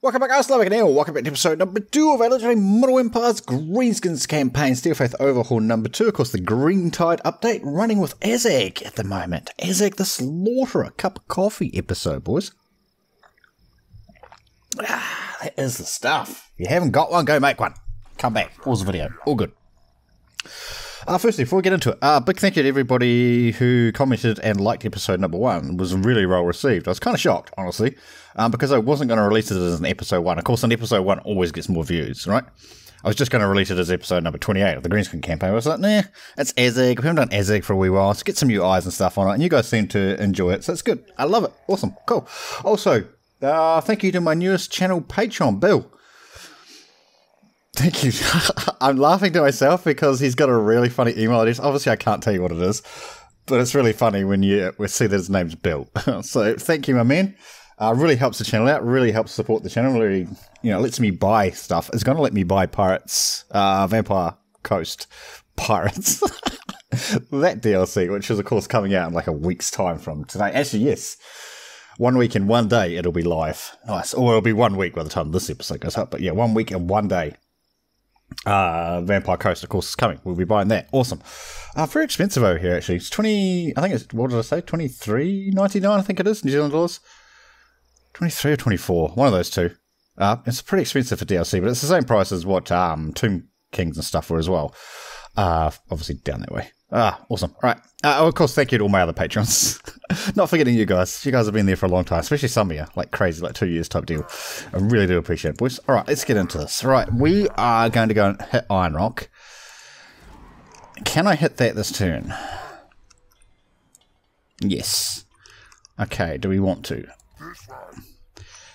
Welcome back, guys. Welcome back to episode number 2 of our legendary Model Empire's Greenskins campaign. Still Faith Overhaul number 2. Of course, the Green Tide update running with Azhag at the moment. Azhag The Slaughterer. Cup of coffee episode, boys. That is the stuff. If you haven't got one, go make one. Come back. Pause the video. All good. Firstly, before we get into it, big thank you to everybody who commented and liked episode number 1. It was really well received. I was kind of shocked, honestly, because I wasn't going to release it as an episode 1. Of course, an episode 1 always gets more views, right? I was just going to release it as episode number 28 of the Greenskins campaign. I was like, nah, it's Azhag. We haven't done Azhag for a wee while. Let's get some new eyes and stuff on it, and you guys seem to enjoy it, so it's good. I love it. Awesome. Cool. Also, thank you to my newest channel Patreon, Bill. Thank you. I'm laughing to myself because he's got a really funny email address. Obviously, I can't tell you what it is, but it's really funny when you see that his name's Bill. So thank you, my man. Really helps the channel out. Really helps support the channel. Really, lets me buy stuff. It's going to let me buy Pirates, Vampire Coast Pirates. That DLC, which is, of course, coming out in like a week's time from today. Actually, yes. 1 week and 1 day it'll be live. Nice. Or it'll be 1 week by the time this episode goes up. But yeah, 1 week and 1 day. Vampire Coast, of course, is coming. We'll be buying that. Awesome. Very expensive over here, actually. It's 20, I think it's, what did I say? 23.99, I think it is, New Zealand dollars. 23 or 24, one of those two. It's pretty expensive for DLC, but it's the same price as what Tomb Kings and stuff were as well. Obviously down that way. Awesome. All right. Of course, thank you to all my other patrons. Not forgetting you guys. You guys have been there for a long time, especially some of you, like crazy, like 2 years type deal. I really do appreciate it, boys. All right, let's get into this. All right, we are going to go and hit Iron Rock. Can I hit that this turn? Yes. Okay, do we want to?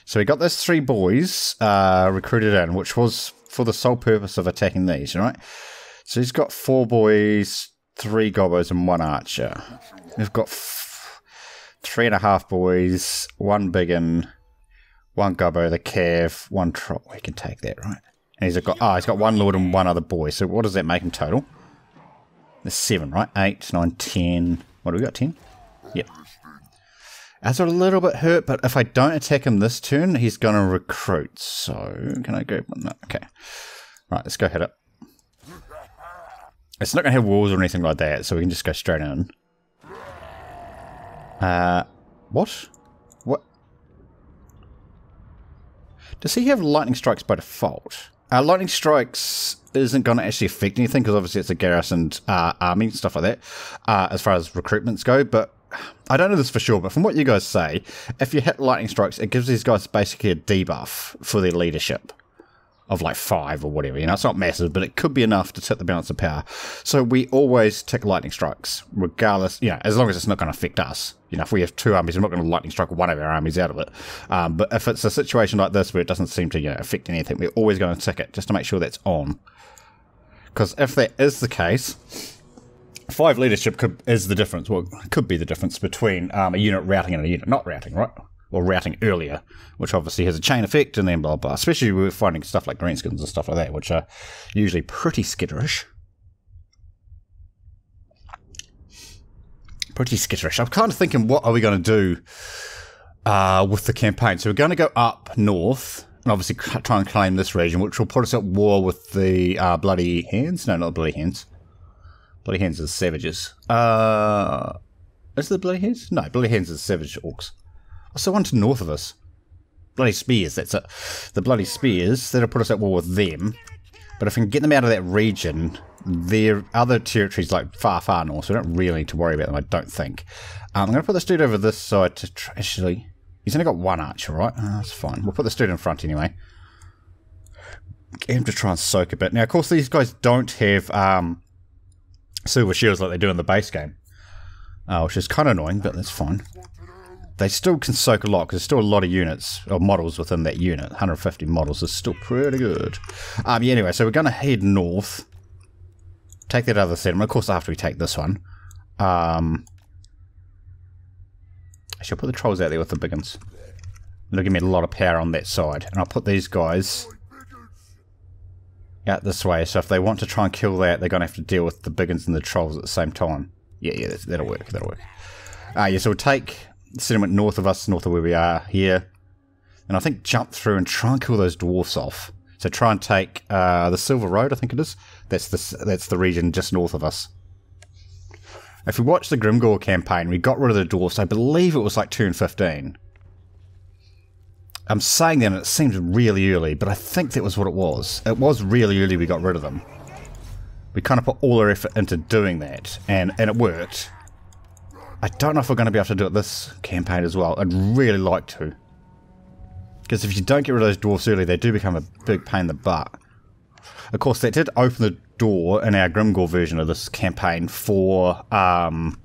So we got those 3 boys recruited in, which was for the sole purpose of attacking these, right? So he's got 4 boys, 3 gobbos, and 1 archer. We've got 3.5 boys, 1 biggin, 1 gobbo, the cav, 1 trot. We can take that, right? And he's got 1 lord and 1 other boy. So what does that make in total? There's 7, right? 8, 9, 10. What do we got? 10? Yep. That's a little bit hurt, but if I don't attack him this turn, he's going to recruit. So can I go? No, okay. Right, let's go hit it. It's not going to have walls or anything like that, so we can just go straight in. What? What? Does he have lightning strikes by default? Lightning strikes isn't going to actually affect anything, because obviously it's a garrisoned army, stuff like that, as far as recruitments go, but I don't know this for sure, but from what you guys say, if you hit lightning strikes, it gives these guys basically a debuff for their leadership. Of like 5 or whatever, it's not massive, but it could be enough to tip the balance of power. So we always tick lightning strikes, regardless, as long as it's not going to affect us. If we have 2 armies, we're not going to lightning strike one of our armies out of it. But if it's a situation like this where it doesn't seem to, affect anything, we're always going to tick it just to make sure that's on. Because if that is the case, 5 leadership is the difference. Well, could be the difference between a unit routing and a unit not routing, right? Or routing earlier, which obviously has a chain effect, and then blah blah. Especially we're finding stuff like Greenskins and stuff like that, which are usually pretty skitterish. Pretty skitterish. I'm kind of thinking, what are we going to do with the campaign? So we're going to go up north, and obviously try and claim this region, which will put us at war with the Bloody Hands. No, not Bloody Hands. Bloody Hands is savages. Is it Bloody Hands? No, Bloody Hands is savage orcs. What's the one to the north of us? Bloody Spears, that's it. The Bloody Spears, that'll put us at war with them. But if we can get them out of that region, their other territories, like far, far north, so we don't really need to worry about them, I don't think. I'm going to put this dude over this side to actually... He's only got 1 archer, right? That's fine. We'll put this dude in front anyway. Get him to try and soak a bit. Now, of course, these guys don't have silver shields like they do in the base game. Which is kind of annoying, but that's fine. They still can soak a lot, because there's still a lot of units, or models within that unit. 150 models is still pretty good. Yeah, anyway, so we're going to head north. Take that other settlement. Of course, after we take this one. I shall put the trolls out there with the big ones. It'll give me a lot of power on that side. And I'll put these guys out this way. So if they want to try and kill that, they're going to have to deal with the big ones and the trolls at the same time. Yeah, that'll work. That'll work. Yeah, so we'll take... settlement north of us, north of where we are here. and I think jump through and try and kill those dwarfs off. So try and take the Silver Road, I think it is. That's the region just north of us. If we watch the Grimgore campaign, we got rid of the dwarfs. I believe it was like 2 and 15. I'm saying that and it seems really early, but I think that was what it was. It was really early we got rid of them. We kind of put all our effort into doing that, and it worked. I don't know if we're going to be able to do it this campaign as well. I'd really like to. Because if you don't get rid of those dwarfs early, they do become a big pain in the butt. Of course, that did open the door in our Grimgore version of this campaign for the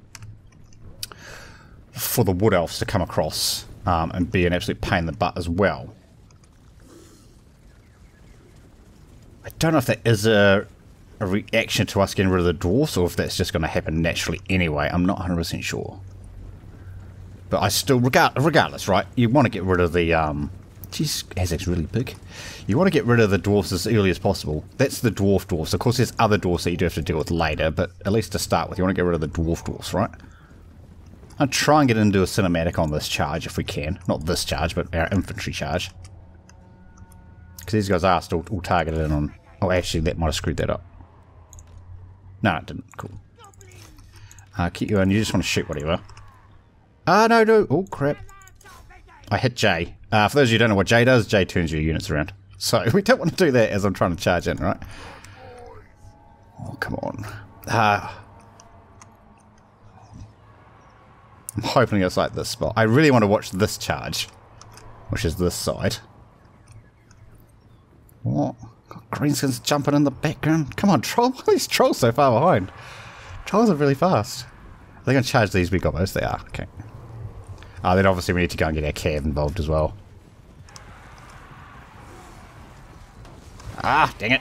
Wood Elves to come across and be an absolute pain in the butt as well. I don't know if that is a reaction to us getting rid of the dwarfs or if that's just going to happen naturally anyway. I'm not 100% sure. But I still, regardless, right, you want to get rid of the... Jeez, Azhag's really big. You want to get rid of the dwarfs as early as possible. That's the dwarfs. Of course, there's other dwarfs that you do have to deal with later, but at least to start with, you want to get rid of the dwarfs, right? I'll try and get into a cinematic on this charge if we can. Not this charge, but our infantry charge. Because these guys are still all targeted in on... Oh, actually, that might have screwed that up. No, it didn't. Cool. Keep you on. You just want to shoot whatever. No. Oh, crap. I hit J. For those of you who don't know what J does, J turns your units around. So we don't want to do that as I'm trying to charge in, right? Oh, come on. I'm hoping it's like this spot. I really want to watch this charge, which is this side. What? Got Greenskins jumping in the background. Come on, troll. Why are these trolls so far behind? Trolls are really fast. Are they going to charge these big gobbos? They are. Okay. Then obviously we need to go and get our cav involved as well. Dang it.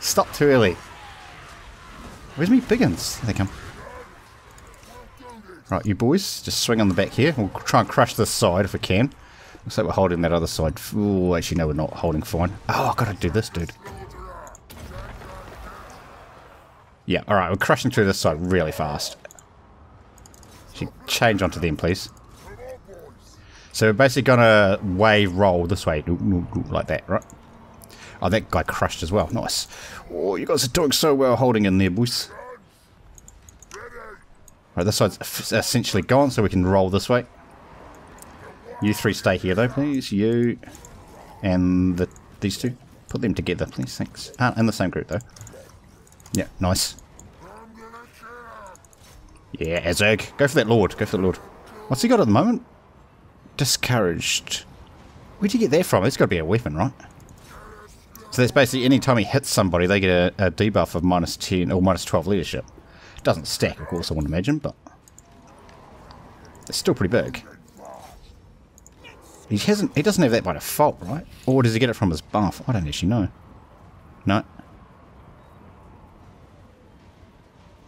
Stop too early. Where's me biggins? There they come. Right, you boys, just swing on the back here. We'll try and crush this side if we can. Looks like we're holding that other side. Oh, actually, no, we're not holding fine. Oh, I've got to do this, dude. Yeah, alright, we're crushing through this side really fast. Change onto them, please. So we're basically going to wave roll this way, like that, right? Oh, that guy crushed as well. Nice. Oh, you guys are doing so well holding in there, boys. Right, this side's essentially gone, so we can roll this way. You three stay here, though, please. You and these two. Put them together, please. Thanks. In the same group, though. Yeah, nice. Yeah, Azhag. Go for that lord. Go for the lord. What's he got at the moment? Discouraged. Where'd you get that from? It's got to be a weapon, right? So that's basically any time he hits somebody, they get a debuff of -10 or -12 leadership. It doesn't stack, of course, I wouldn't imagine, but it's still pretty big. He doesn't have that by default, right? Or does he get it from his buff? I don't actually know. No.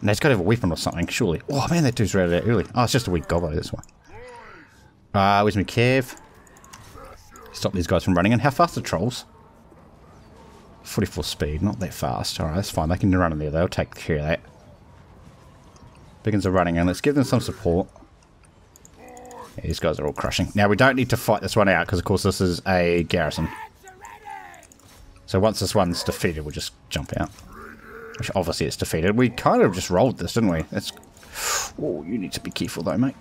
No, he's got to have a weapon or something, surely. Oh man, that dude's routed out early. Oh, it's just a weak gobbo, that's why. Where's my cav? Stop these guys from running in. How fast are trolls? 44 speed, not that fast. Alright, that's fine. They can run in there, they'll take care of that. Biggins are running in. Let's give them some support. Yeah, these guys are all crushing. Now, we don't need to fight this one out, because of course this is a garrison. So once this one's defeated, we'll just jump out. Which obviously it's defeated. We kind of just rolled this, didn't we? That's... Oh, you need to be careful though, mate.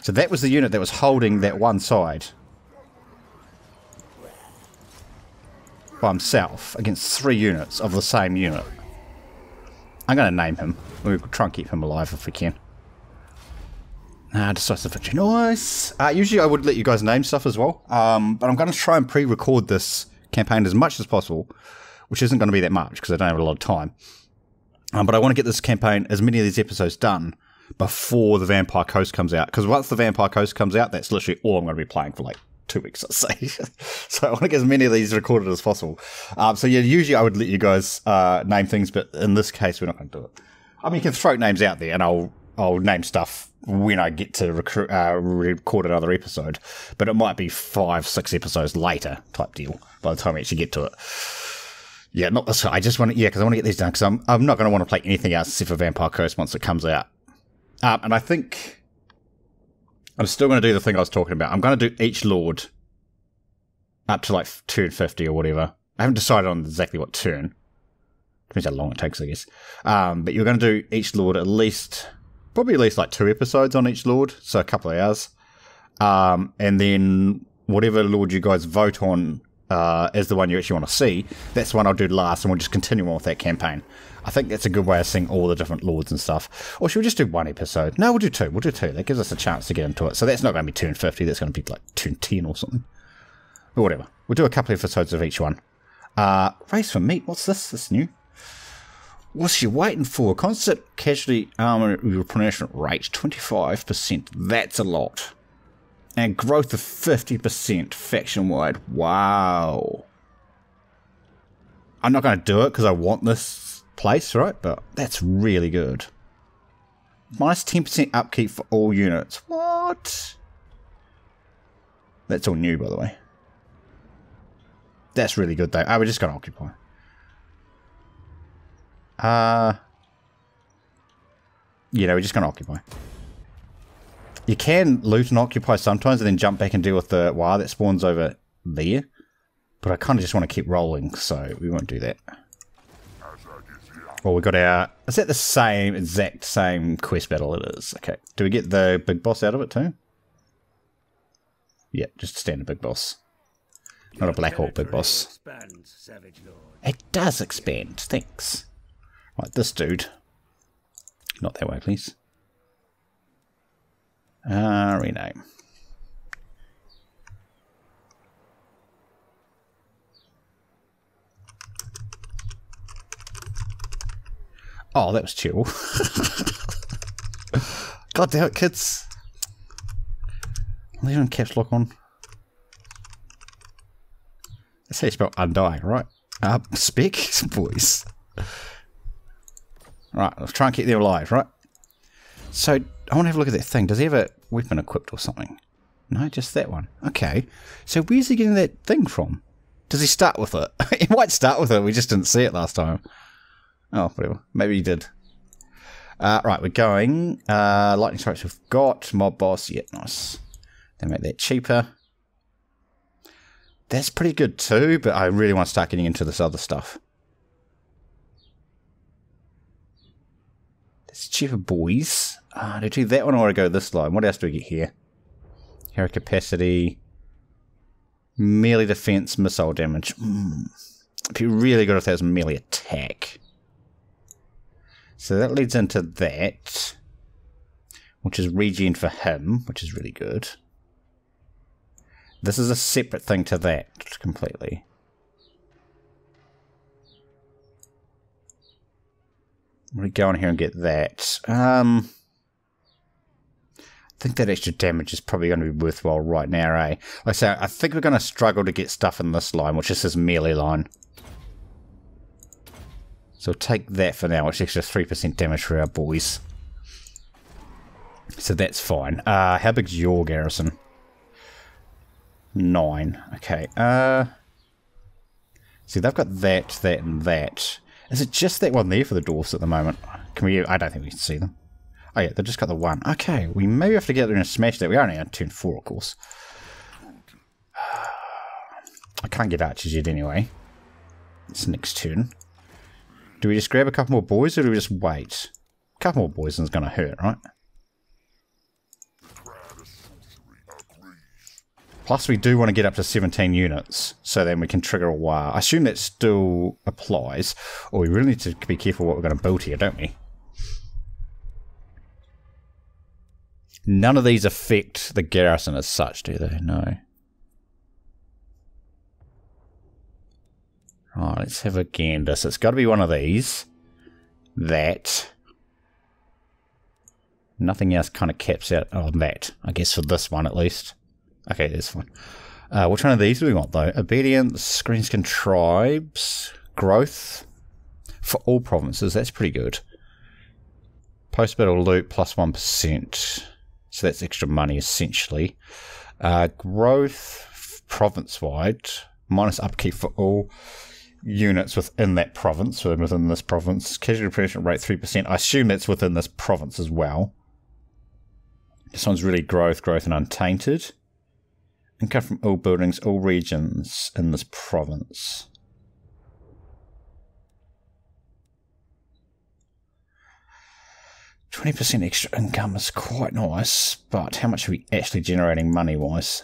So that was the unit that was holding that one side. By himself, against 3 units of the same unit. I'm going to name him. We'll try and keep him alive if we can. Decisive victory. Nice! Usually I would let you guys name stuff as well. But I'm going to try and pre-record this campaign as much as possible. Which isn't going to be that much, because I don't have a lot of time. But I want to get this campaign, as many of these episodes done, before the Vampire Coast comes out. Because once the Vampire Coast comes out, that's literally all I'm going to be playing for like 2 weeks, let's say. So I want to get as many of these recorded as possible. So yeah, usually I would let you guys name things, but in this case, we're not going to do it. I mean, you can throw names out there, and I'll name stuff when I get to record another episode. But it might be 5-6 episodes later type deal by the time we actually get to it. Yeah, not this. I just want to, because I want to get these done, because I'm not going to want to play anything else except for Vampire Coast once it comes out. And I think I'm still going to do the thing I was talking about. I'm going to do each lord up to like turn 50 or whatever. I haven't decided on exactly what turn. Depends how long it takes, I guess. But you're going to do each lord probably at least like 2 episodes on each lord, so a couple of hours. And then whatever lord you guys vote on as the one you actually want to see, that's the one I'll do last, and we'll just continue on with that campaign. I think that's a good way of seeing all the different lords and stuff. Or should we just do 1 episode? No, we'll do 2. We'll do 2. That gives us a chance to get into it. So that's not going to be turn 50. That's going to be like turn 10 or something. Or whatever. We'll do a couple of episodes of each one. Race for meat. What's this? This new? What's she waiting for? Constant casualty armor replenishment rate. 25%. That's a lot. And growth of 50% faction-wide. Wow. I'm not going to do it because I want this place, right? But that's really good. Minus 10% upkeep for all units. What? That's all new, by the way. That's really good, though. We're just going to occupy. We're just going to occupy. You can loot and occupy sometimes and then jump back and deal with the wire that spawns over there. But I kind of just want to keep rolling, so we won't do that. Well, we got our... Is that the exact same quest battle? It is. Okay. Do we get the big boss out of it too? Yeah, just a standard big boss. Not a Black Hawk big boss. It does expand. Thanks. Right, this dude. Not that way, please. Rename. Oh, that was chill. God damn it, kids. Leaving caps lock on. That's how you spell undying, right? Spec, boys. Right, let's try and keep them alive, right? So, I want to have a look at that thing. Does he have a weapon equipped or something? No, just that one. Okay. So, where's he getting that thing from? Does he start with it? He might start with it. We just didn't see it last time. Oh, whatever. Maybe he did. Right, we're going. Lightning strikes we've got. Mob boss. Yeah, nice. They make that cheaper. That's pretty good too, but I really want to start getting into this other stuff. That's cheaper, boys. Do I do that one or do I go this line? What else do we get here? Hero capacity. Melee defense, missile damage. It'd be really good if that was melee attack. So that leads into that, which is regen for him, which is really good. This is a separate thing to that completely. I'm going to go in here and get that. I think that extra damage is probably going to be worthwhile right now, eh? Like I say, I think we're going to struggle to get stuff in this line, which is this melee line. So take that for now, which is extra 3% damage for our boys. So that's fine. How big's your garrison? 9. Okay. See, they've got that, that, and that. Is it just that one there for the dwarfs at the moment? Can we? I don't think we can see them. Oh yeah, they've just got the one. Okay, we maybe have to get there and smash that. We are only on turn 4, of course. I can't get archers yet anyway. It's next turn. Do we just grab a couple more boys or do we just wait? A couple more boys is going to hurt, right? Plus we do want to get up to 17 units, so then we can trigger a wire. I assume that still applies, or we really need to be careful what we're going to build here, don't we? None of these affect the garrison as such, do they? No. Right, let's have a gander. So it's got to be one of these. That. Nothing else kind of caps out on that, I guess, for this one at least. Okay, that's fine. Which one of these do we want, though? Obedience, Greenskin tribes, growth for all provinces. That's pretty good. Post-battle loot plus 1%. So that's extra money, essentially. Growth province-wide, minus upkeep for all units within that province, so within this province. Casualty replenishment rate 3%. I assume that's within this province as well. This one's really growth and untainted. Income from all buildings, all regions in this province. %20 extra income is quite nice, but how much are we actually generating money-wise?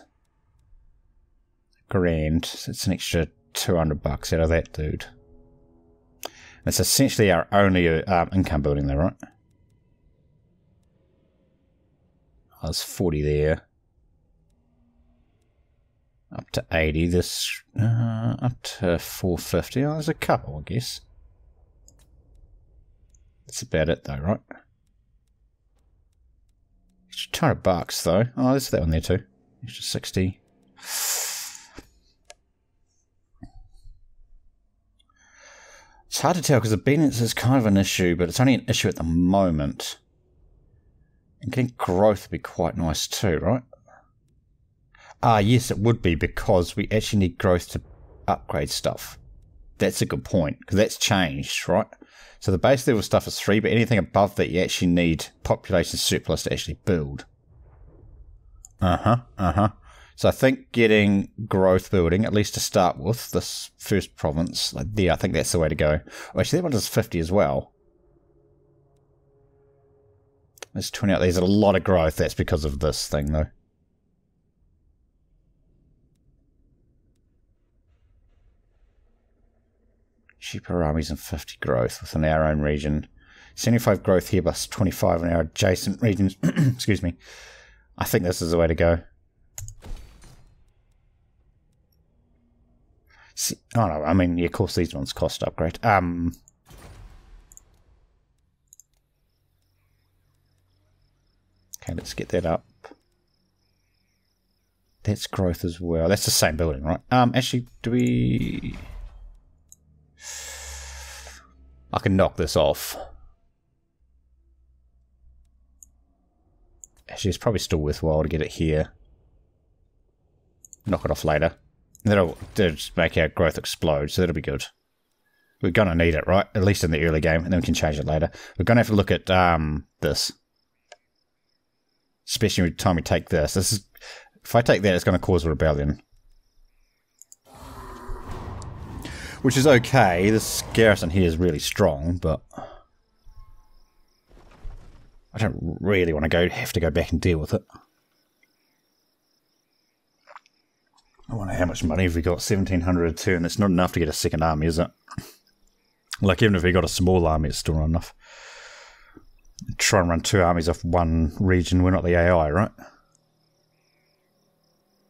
$1,000. So it's an extra $200 out of that dude. And it's essentially our only income building there, right? Oh, there's 40 there. Up to 80. This up to 450. Oh, there's a couple, I guess. That's about it, though, right? Extra $200 though. Oh, there's that one there too. Extra 60. It's hard to tell because obedience is kind of an issue, but it's only an issue at the moment. And getting growth would be quite nice too, right? Ah, yes, it would be because we actually need growth to upgrade stuff. That's a good point because that's changed, right? So the base level stuff is 3, but anything above that you actually need population surplus to actually build. So I think getting growth building, at least to start with, this first province, like there, I think that's the way to go. Oh, actually, that one does 50 as well. There's 20 out. There's a lot of growth. That's because of this thing, though. Cheaper armies and 50 growth within our own region. 75 growth here plus 25 in our adjacent regions. Excuse me. I think this is the way to go. See, oh no, I mean, yeah, of course these ones cost upgrade. Okay, let's get that up. That's growth as well. That's the same building, right? Actually, do we... I can knock this off. Actually, it's probably still worthwhile to get it here. Knock it off later. That'll just make our growth explode, so that'll be good. We're going to need it, right? At least in the early game, and then we can change it later. We're going to have to look at this. Especially every time we take this. If I take that, it's going to cause a rebellion. Which is okay. This garrison here is really strong, but I don't really want to have to go back and deal with it. I wonder how much money have we got? 1,700 a turn. That's not enough to get a second army, is it? Like, even if we got a small army, it's still not enough. Try and run 2 armies off one region. We're not the AI, right?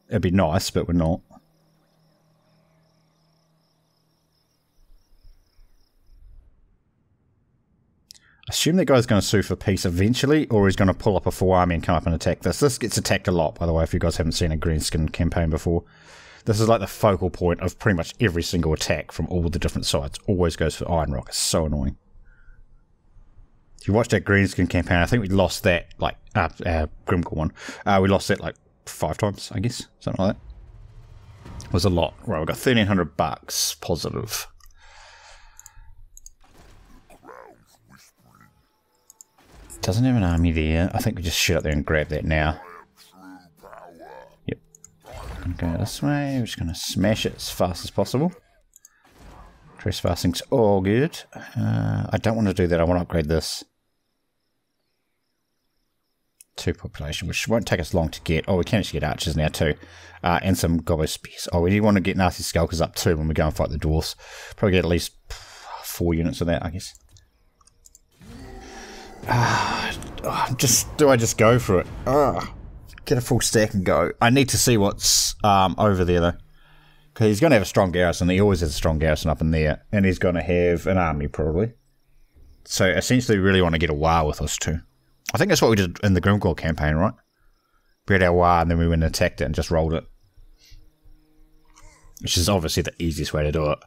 It'd be nice, but we're not. Assume that guy's going to sue for peace eventually, or he's going to pull up a full army and come up and attack this. This gets attacked a lot, by the way, if you guys haven't seen a Greenskin campaign before. This is like the focal point of pretty much every single attack from all the different sides. Always goes for Iron Rock. It's so annoying. If you watched that Greenskin campaign, I think we lost that, like, our Grimgor one. We lost that, like, 5 times, I guess. Something like that. It was a lot. Right, we got $1,300 positive. Doesn't have an army there. I think we just shoot up there and grab that now. Yep. I'm going to go this way. We're just going to smash it as fast as possible. Trespassing's all good. I don't want to do that. I want to upgrade this. 2 population, which won't take us long to get. Oh, we can actually get archers now too. And some gobbo spears. Oh, we do want to get nasty skulkers up too when we go and fight the dwarfs. Probably get at least 4 units of that, I guess. Do I just go for it? Get a full stack and go. I need to see what's over there though, because he's going to have a strong garrison. He always has a strong garrison up in there, and he's going to have an army probably. So essentially, we really want to get a war with us too. I think that's what we did in the Grimgor campaign, right? We had our war, and then we went and attacked it and just rolled it. Which is obviously the easiest way to do it.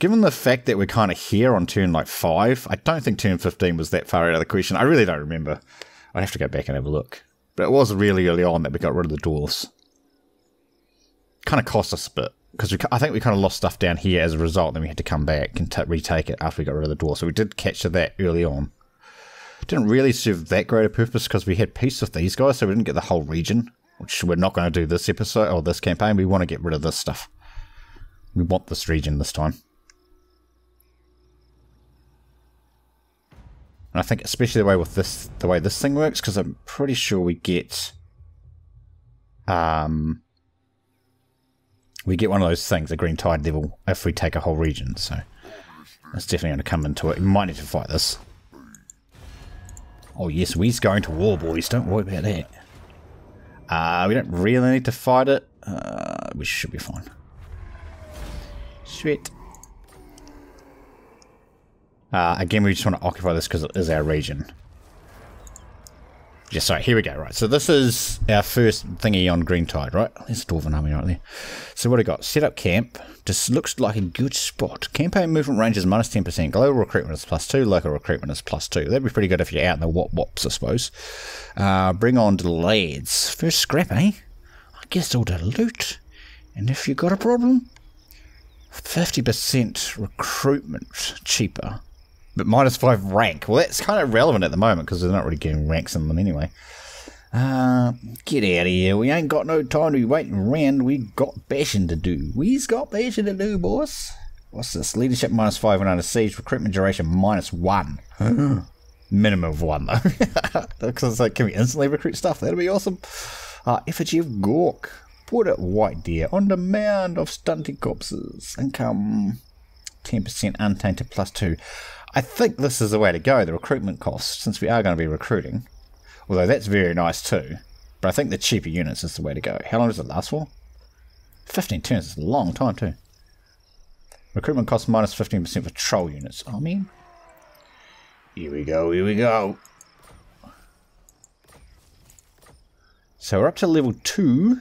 Given the fact that we're kind of here on turn like 5, I don't think turn 15 was that far out of the question. I really don't remember. I'd have to go back and have a look. But it was really early on that we got rid of the dwarves. Kind of cost us a bit. Because I think we kind of lost stuff down here as a result. Then we had to come back and retake it after we got rid of the dwarves. So we did catch that early on. Didn't really serve that great a purpose because we had peace with these guys, so we didn't get the whole region, which we're not going to do this episode or this campaign. We want to get rid of this stuff. We want this region this time. And I think especially the way this thing works, because I'm pretty sure we get one of those things, a green tide level, if we take a whole region. So that's definitely going to come into it. We might need to fight this. Oh yes, we're going to war, boys. Don't worry about that. We don't really need to fight it. We should be fine. Sweet. Again, we just want to occupy this because it is our region. Yeah, sorry, here we go. Right, so this is our first thingy on Green Tide, right? There's a Dwarven army right there. So what do we got? Set up camp. This looks like a good spot. Campaign movement range is minus 10%. Global recruitment is +2. Local recruitment is +2. That'd be pretty good if you're out in the wops, I suppose. Bring on the lads. First scrap, eh? I guess all the loot. And if you got a problem, 50% recruitment cheaper. But -5 rank. Well, that's kind of relevant at the moment because they're not really getting ranks in them anyway. Get out of here. We ain't got no time to be waiting around. We got bashing to do. We's got bashing to do, boss. What's this? Leadership -5 when under siege. Recruitment duration -1. Minimum of 1, though. Because it's like, can we instantly recruit stuff? That'd be awesome. Effigy of Gork. Put it white deer. On demand of stunted corpses. Income 10% untainted +2. I think this is the way to go, the recruitment cost, since we are going to be recruiting. Although that's very nice too. But I think the cheaper units is the way to go. How long does it last for? 15 turns is a long time too. Recruitment cost -15% for troll units. I mean, here we go, here we go. So we're up to level 2.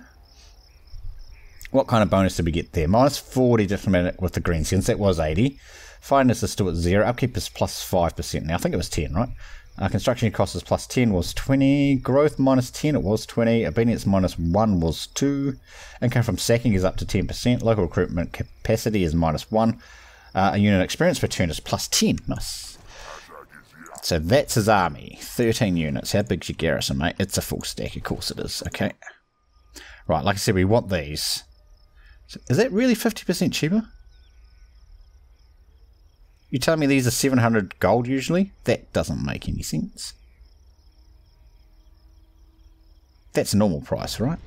What kind of bonus did we get there? -40 diplomatic with the Greenskins. That was 80. Fineness is still at 0. Upkeep is +5% now. I think it was 10, right? Construction cost is +10 was 20. Growth -10, it was 20. Obedience -1 was 2. Income from sacking is up to 10%. Local recruitment capacity is -1. A unit experience per turn is +10. Nice. So that's his army. 13 units. How big's your garrison, mate? It's a full stack. Of course it is. Okay. Right, like I said, we want these. So is that really 50% cheaper? You tell me these are 700 gold usually? That doesn't make any sense. That's normal price, right?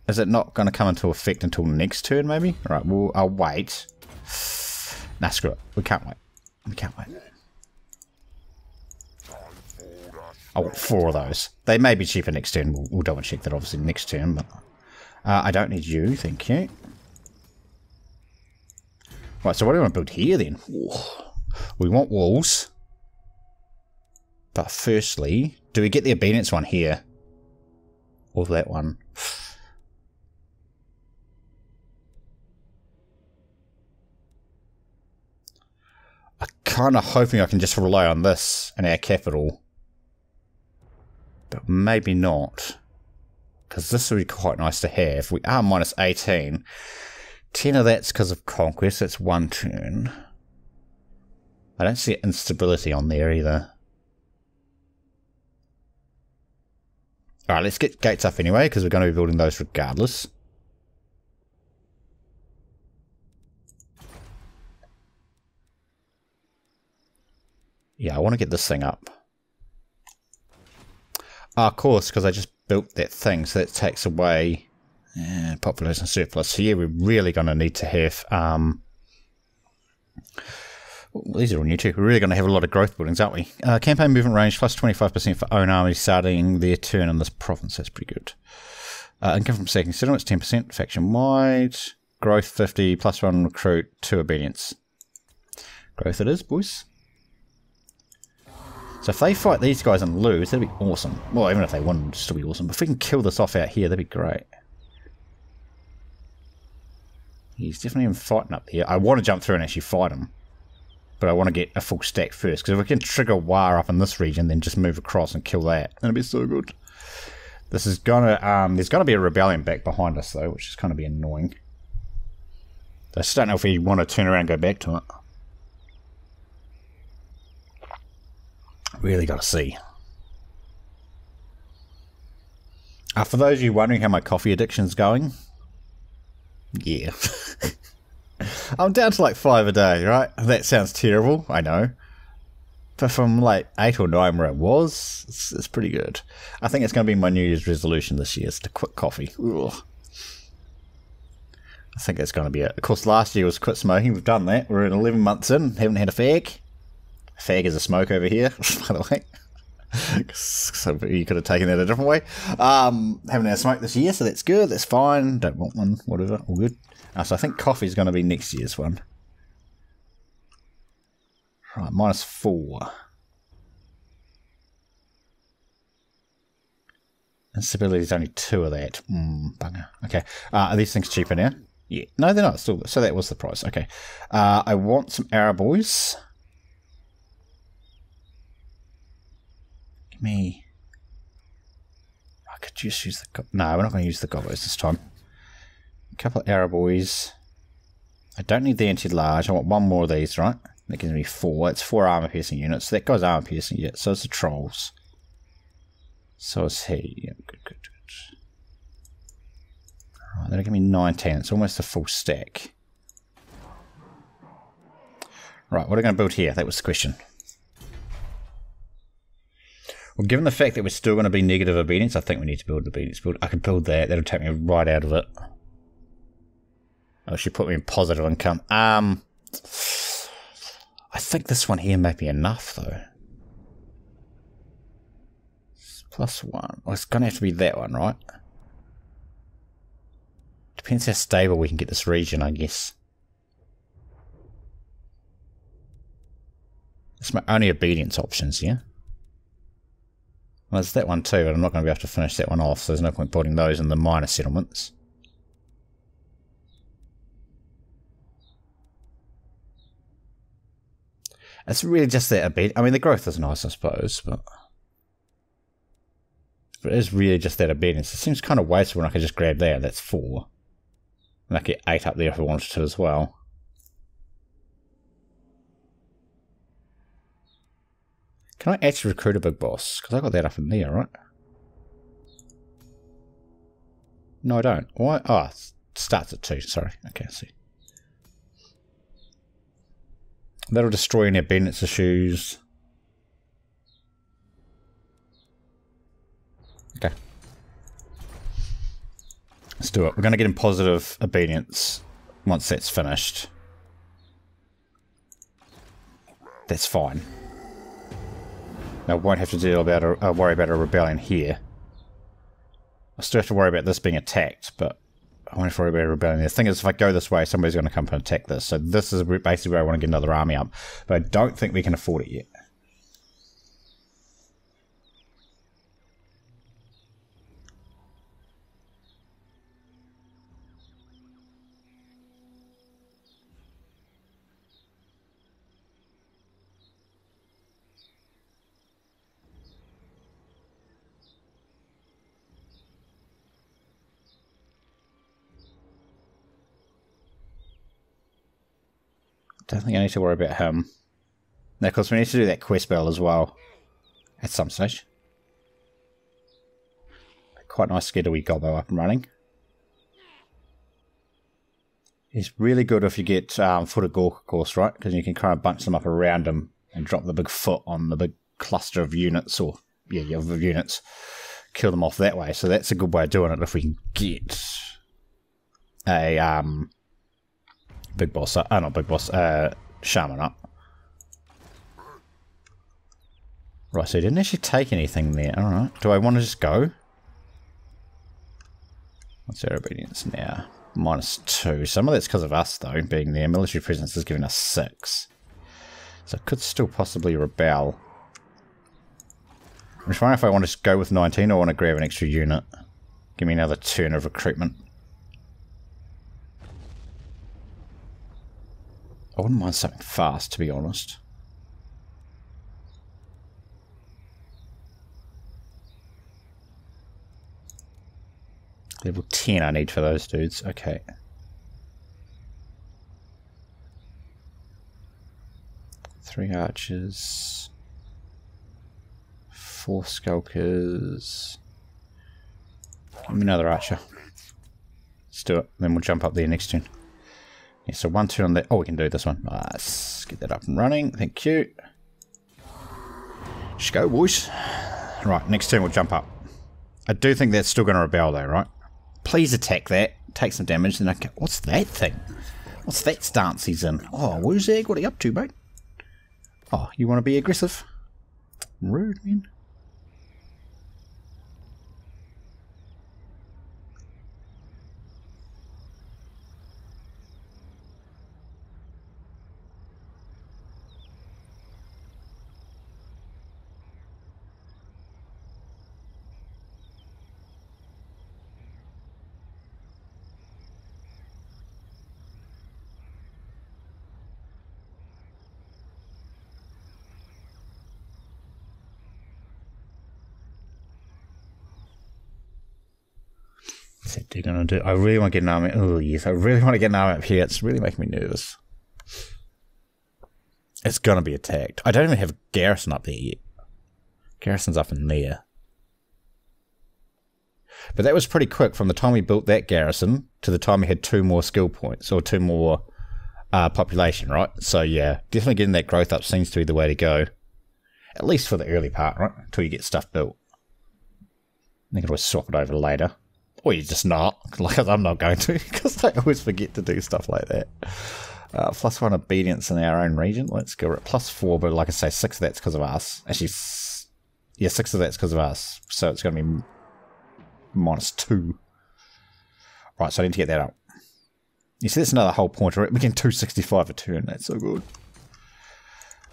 Is it not going to come into effect until next turn, maybe? Alright, well, I'll wait. Nah, screw it. We can't wait. We can't wait. I want 4 of those. They may be cheaper next turn. We'll double check that obviously next turn, but I don't need you, thank you. Right, so what do we want to build here then? Ooh. We want walls. But firstly, do we get the obedience one here? Or that one? I'm kind of hoping I can just rely on this in our capital. But maybe not. Because this would be quite nice to have. We are -18. 10 of that's because of conquest. That's 1 turn. I don't see instability on there either. Alright, let's get gates up anyway, because we're going to be building those regardless. Yeah, I want to get this thing up. Of course, because I just built that thing, so that takes away population surplus. So yeah, we're really going to need to have these are all new too. We're really going to have a lot of growth buildings, aren't we? Campaign movement range plus 25% for own armies starting their turn in this province. That's pretty good. Income from sacking settlements 10% faction wide. Growth 50 +1 recruit 2 obedience. Growth it is, boys. So if they fight these guys and lose, that'd be awesome. Well, even if they win, it'd still be awesome. But if we can kill this off out here, that'd be great. He's definitely even fighting up here. I want to jump through and actually fight him. But I want to get a full stack first. Because if we can trigger war up in this region, then just move across and kill that. That'd be so good. This is gonna, there's gonna be a rebellion back behind us though, which is gonna be annoying. I just don't know if we want to turn around and go back to it. Really got to see. For those of you wondering how my coffee addiction's going, yeah. I'm down to like 5 a day, right? That sounds terrible, I know. But from like 8 or 9 where it was, it's pretty good. I think it's going to be my New Year's resolution this year, is to quit coffee. Ugh. I think that's going to be it. Of course, last year was quit smoking. We've done that. We're in 11 months in. Haven't had a fag. A fag is a smoke over here, by the way. So you could have taken that a different way. Haven't had a smoke this year, so that's good. That's fine. Don't want one. Whatever. All good. So I think coffee is going to be next year's one. Right, -4. Instability is only 2 of that. Bugger. Okay. Are these things cheaper now? Yeah. No, they're not. Still, so that was the price. Okay. I want some arrow boys. Give me... I could just use the... No, we're not going to use the gobos this time. A couple of arrow boys. I don't need the anti-large. I want 1 more of these, right? That gives me 4. It's 4 armor piercing units. So that guy's armor piercing, yeah. So is the trolls. So is he. Yeah, good, good, good. Alright, that'll give me 19. It's almost a full stack. Right, what are we going to build here? That was the question. Well, given the fact that we're still going to be negative obedience, I think we need to build the obedience build. I could build that. That'll take me right out of it. Oh, she put me in positive income. I think this one here may be enough, though. +1. Well, it's going to have to be that one, right? Depends how stable we can get this region, I guess. It's my only obedience options here. Well, there's that one too, but I'm not going to be able to finish that one off, so there's no point putting those in the minor settlements. It's really just that obedience. I mean, the growth is nice, I suppose, but it is really just that obedience. It seems kind of wasteful when I could just grab that. That's 4. And I get 8 up there if I wanted to as well. Can I actually recruit a big boss? Because I got that up in there, right? No, I don't. Why? Oh, it starts at 2. Sorry. Okay, I see. That'll destroy any obedience issues. Okay. Let's do it. We're going to get in positive obedience once that's finished. That's fine. Now, I won't have to worry about a rebellion here. I still have to worry about this being attacked, but I won't have to worry about a rebellion. The thing is, if I go this way, somebody's going to come and attack this. So this is basically where I want to get another army up. But I don't think we can afford it yet. Don't think I need to worry about him. Now, of course, we need to do that quest battle as well. At some stage. Quite nice to get a wee gobbo up and running. He's really good if you get Foot of Gork, of course, right? Because you can kind of bunch them up around him and drop the big foot on the big cluster of units, or, yeah, of units. Kill them off that way. So that's a good way of doing it if we can get a big boss, not big boss, shaman up. Right, so he didn't actually take anything there. Alright, do I want to just go? What's our obedience now? -2. Some of that's because of us, though, being there. Military presence is giving us 6. So I could still possibly rebel. I'm just wondering if I want to just go with 19 or want to grab an extra unit. Give me another turn of recruitment. I wouldn't mind something fast, to be honest. Level 10 I need for those dudes. Okay. Three archers. 4 skulkers. Give me another archer. Let's do it. Then we'll jump up there next turn. Yeah, so 1 turn on that. Oh, we can do this one. Nice. Get that up and running. Thank you. Just go, boys. Right, next turn we'll jump up. I do think that's still going to rebel though, right? Please attack that. Take some damage. Then I can... What's that thing? What's that stance he's in? Oh, Azhag? What are you up to, mate? Oh, you want to be aggressive? Rude, man. What's that dude gonna do? I really want to get an army. Oh yes, I really want to get an army up here. It's really making me nervous. It's gonna be attacked. I don't even have a garrison up there yet. Garrison's up in there. But that was pretty quick from the time we built that garrison to the time we had 2 more skill points or 2 more population, right? So yeah, definitely getting that growth up seems to be the way to go. At least for the early part, right? Until you get stuff built. You can always swap it over later. Or you just not, like I'm not going to, because I always forget to do stuff like that. +1 obedience in our own region. Let's go at +4, but like I say, 6 of that's because of us. Actually, yeah, 6 of that's because of us. So it's going to be -2. Right, so I need to get that up. You see, that's another whole point. We're getting 265 a turn. That's so good.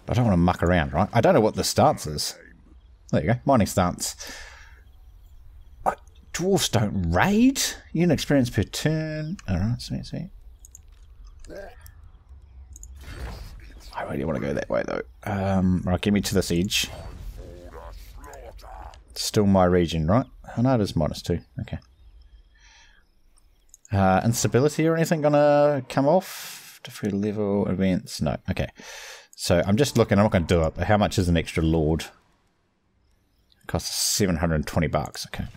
But I don't want to muck around, right? I don't know what the stance is. There you go, mining stance. Dwarfs don't raid. Unit experience per turn. Alright, sweet. I really want to go that way though. Right, get me to this edge. Still my region, right? Oh no, it is -2. Okay. Instability or anything gonna come off? Different level events? No. Okay. So I'm just looking. I'm not going to do it. But how much is an extra lord? It costs 720 bucks. Okay.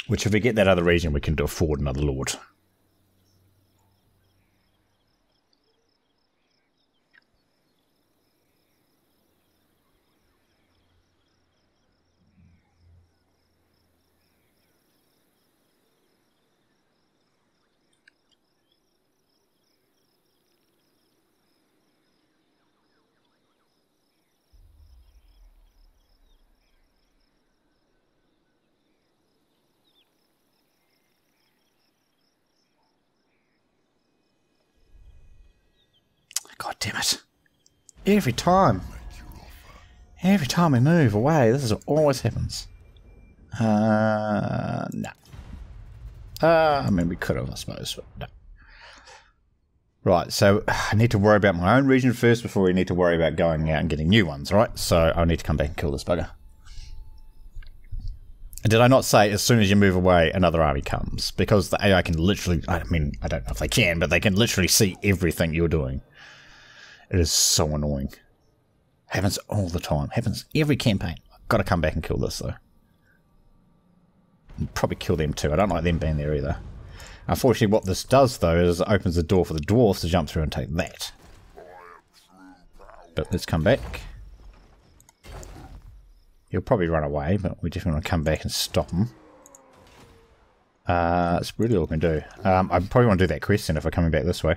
Which, if we get that other region, we can afford another lord. God damn it. Every time we move away, this is what always happens. No. I mean, we could have, I suppose, but no. Right, so I need to worry about my own region first before we need to worry about going out and getting new ones, right? So I need to come back and kill this bugger. Did I not say as soon as you move away, another army comes? Because the AI can literally, I mean, I don't know if they can, but they can literally see everything you're doing. It is so annoying. Happens all the time. Happens every campaign. I've got to come back and kill this, though. And probably kill them, too. I don't like them being there, either. Unfortunately, what this does, though, is it opens the door for the dwarves to jump through and take that. But let's come back. He'll probably run away, but we just want to come back and stop him. That's really all we can do. I probably want to do that quest then if we're coming back this way.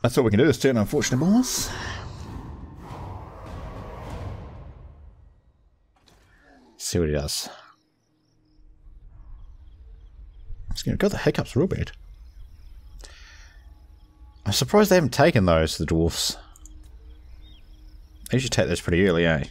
That's all we can do this turn, unfortunately, boys. See what he does. It's going to go the hiccups real bad. I'm surprised they haven't taken those, the dwarfs. They usually take those pretty early, eh?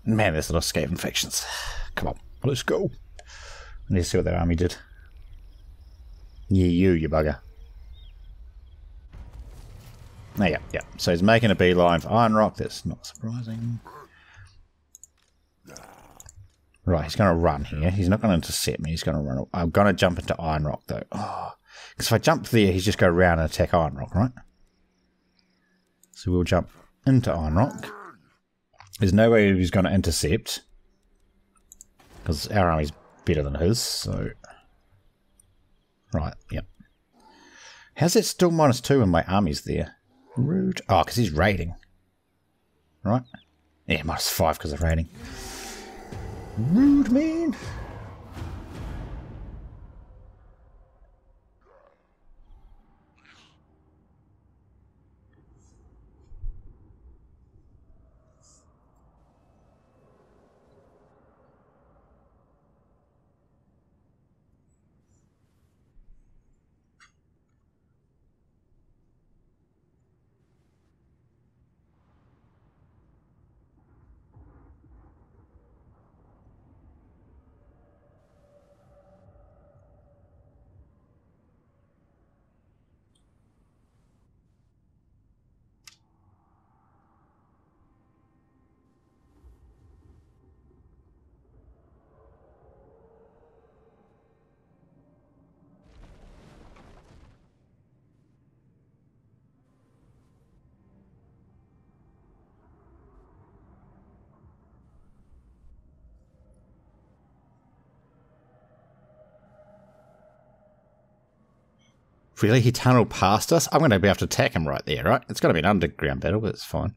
Man, there's a lot of Skaven factions. Come on, let's go. I need to see what their army did. Yeah, you bugger. Oh, yeah. So he's making a beeline for Iron Rock. That's not surprising. Right, he's going to run here. He's not going to intercept me. He's going to run. I'm going to jump into Iron Rock, though. Oh, because if I jump there, he's just go around and attack Iron Rock, right? So we'll jump into Iron Rock. There's no way he's going to intercept, because our army's better than his, so... Right, yep. How's it still -2 when my army's there? Rude. Oh, because he's raiding. Right? Yeah, -5 because of raiding. Rude, man. Really? He tunneled past us? I'm going to be able to attack him right there, right? It's going to be an underground battle, but it's fine.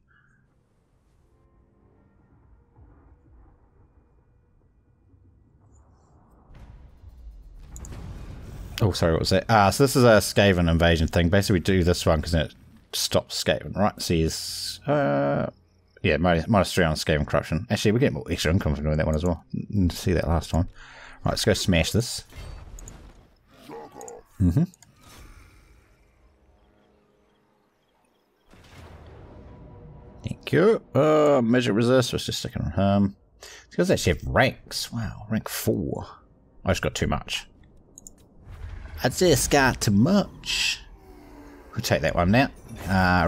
Oh, sorry, what was that? So this is a Skaven invasion thing. Basically, we do this one because it stops Skaven, right? So he's... yeah, -3 on Skaven corruption. Actually, we get more extra income from doing that one as well. Didn't see that last time. Right, let's go smash this. Thank you. Measure resist. Let's just stick it on him. These guys actually have ranks. Wow, rank 4. I just got too much. I just got too much. We'll take that one now.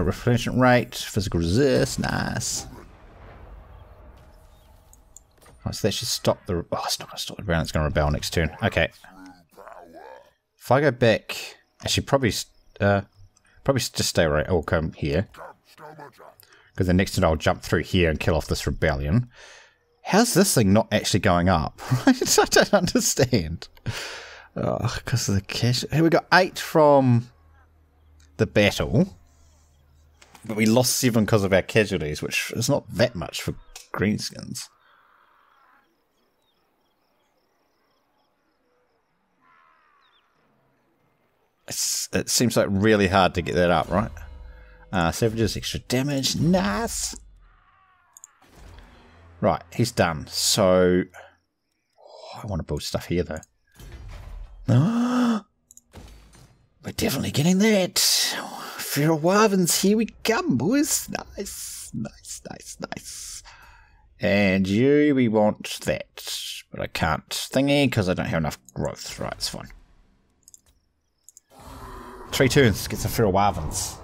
Replenishment rate, physical resist, nice. Right, so that should stop the... Oh, it's not going to stop the ground. It's going to rebel next turn. Okay. If I go back... Actually, probably just stay right. I'll come here. Because the next turn I'll jump through here and kill off this rebellion. How's this thing not actually going up? I don't understand. Oh, because of the cash. Here we got 8 from the battle. But we lost 7 because of our casualties, which is not that much for Greenskins. It seems like really hard to get that up, right? Savages, extra damage. Nice. Right, he's done. So, I want to build stuff here, though. We're definitely getting that. Feral Wyverns, here we come, boys. Nice, nice, nice, nice. And you, we want that. But I can't thingy because I don't have enough growth. Right, it's fine. 3 turns, get some Feral Wyverns.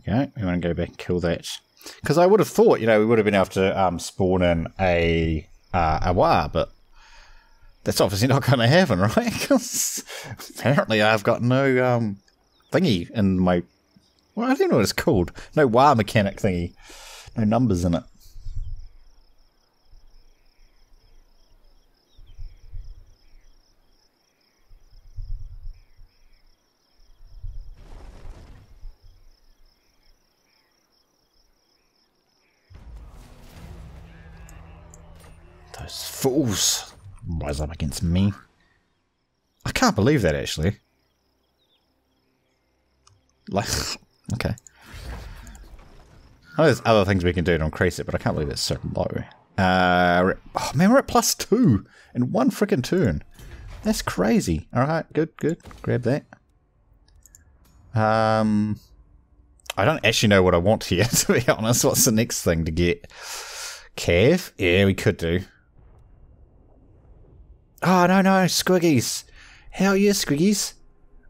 Okay, we want to go back and kill that. Because I would have thought, you know, we would have been able to spawn in a war, but that's obviously not going to happen, right? Because apparently I've got no thingy in my... Well, I don't know what it's called. No war mechanic thingy. No numbers in it. Those fools rise up against me. I can't believe that, actually. Like, okay. I know there's other things we can do to increase it, but I can't believe it's so low. Oh man, we're at +2 in one freaking turn. That's crazy. Alright, good, good. Grab that. I don't actually know what I want here, to be honest. What's the next thing to get? Cav? Yeah, we could do. Oh, no, Squiggies. Hell yeah, Squiggies.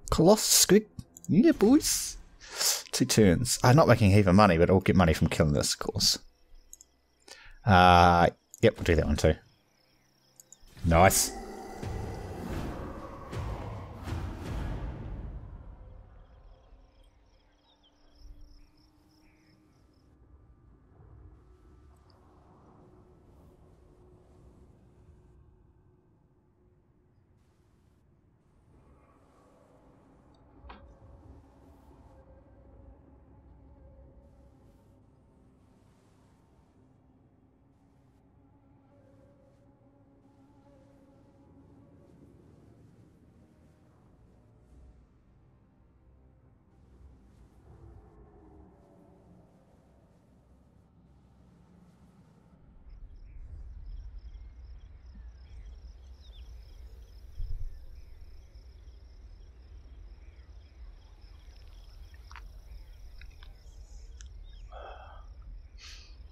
Colossus Squig. Yeah, boys. 2 turns. I'm not making a heap of money, but I'll get money from killing this, of course. Yep, we'll do that one too. Nice.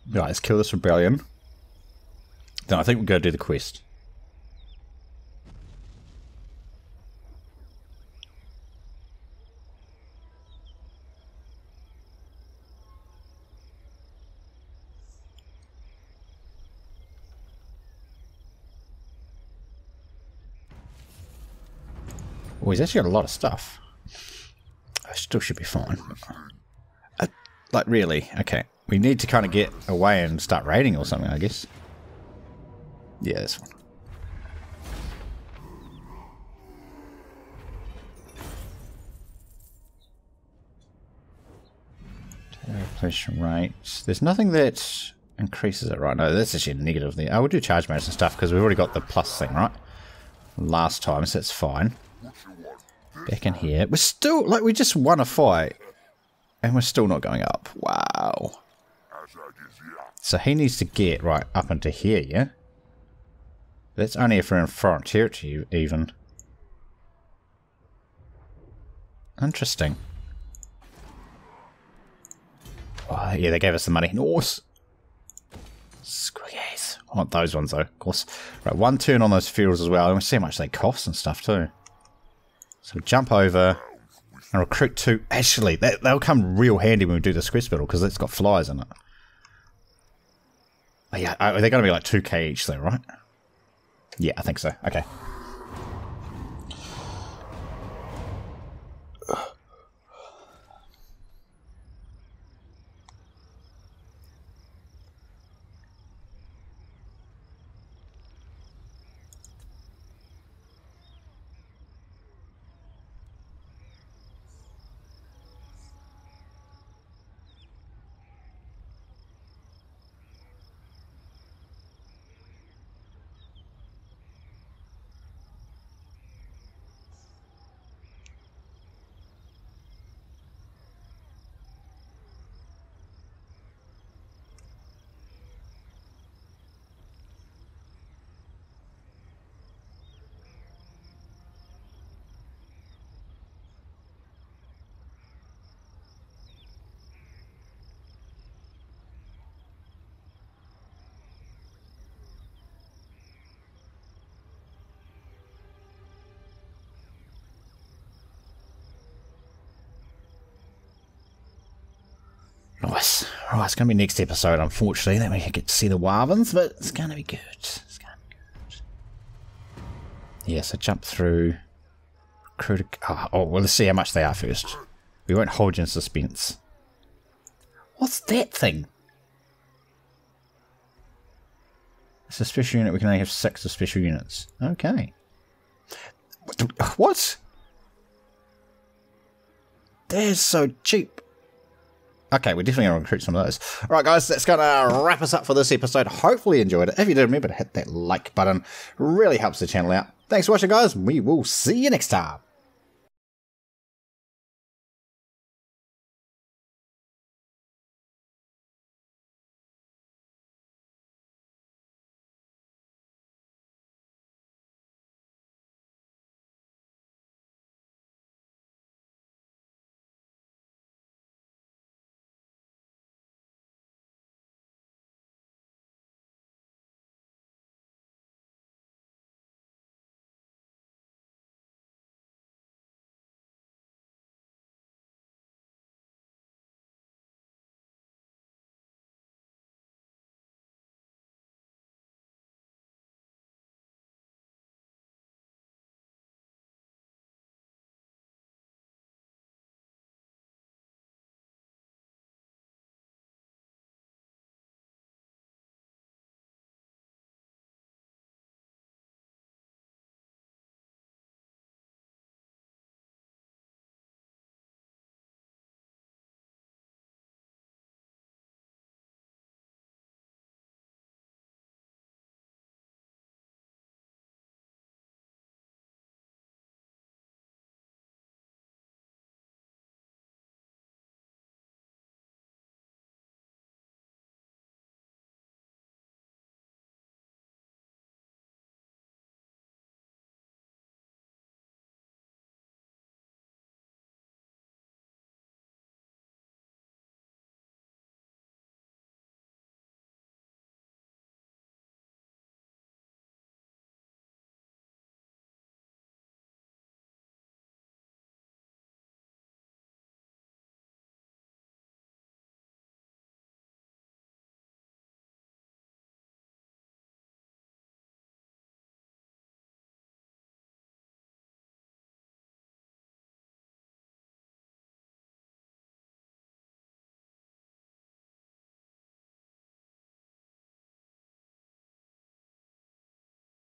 Right, let's kill this rebellion. Then I think we're going to do the quest. Oh, he's actually got a lot of stuff. I still should be fine. Like, really? Okay. We need to kind of get away and start raiding or something, I guess. Yeah, this one. Replenishment rate. There's nothing that increases it, right? No, that's actually a negative there. I will do charge modes and stuff because we've already got the plus thing, right? Last time, so that's fine. Back in here. We're still, like, we just won a fight. And we're still not going up. Wow. So he needs to get right up into here, yeah? That's only if we're in foreign territory, even. Interesting. Oh, yeah, they gave us the money. Nice. Squiggies. I want those ones, though, of course. Right, 1 turn on those fields as well. And we see how much they cost and stuff, too. So we jump over and recruit 2. Actually, they'll come real handy when we do the quest battle, because it's got flyers in it. Oh, yeah, they're going to be like 2k each, though, right? Yeah, I think so. Okay. Nice. Alright, it's going to be next episode, unfortunately. Then we can get to see the Warvins, but it's going to be good. It's going to be good. Yeah, so jump through. Recruit well, let's see how much they are first. We won't hold you in suspense. What's that thing? It's a special unit. We can only have 6 of special units. Okay. What? They're so cheap. Okay, we're definitely going to recruit some of those. All right, guys, that's going to wrap us up for this episode. Hopefully you enjoyed it. If you did, remember to hit that like button. Really helps the channel out. Thanks for watching, guys. We will see you next time.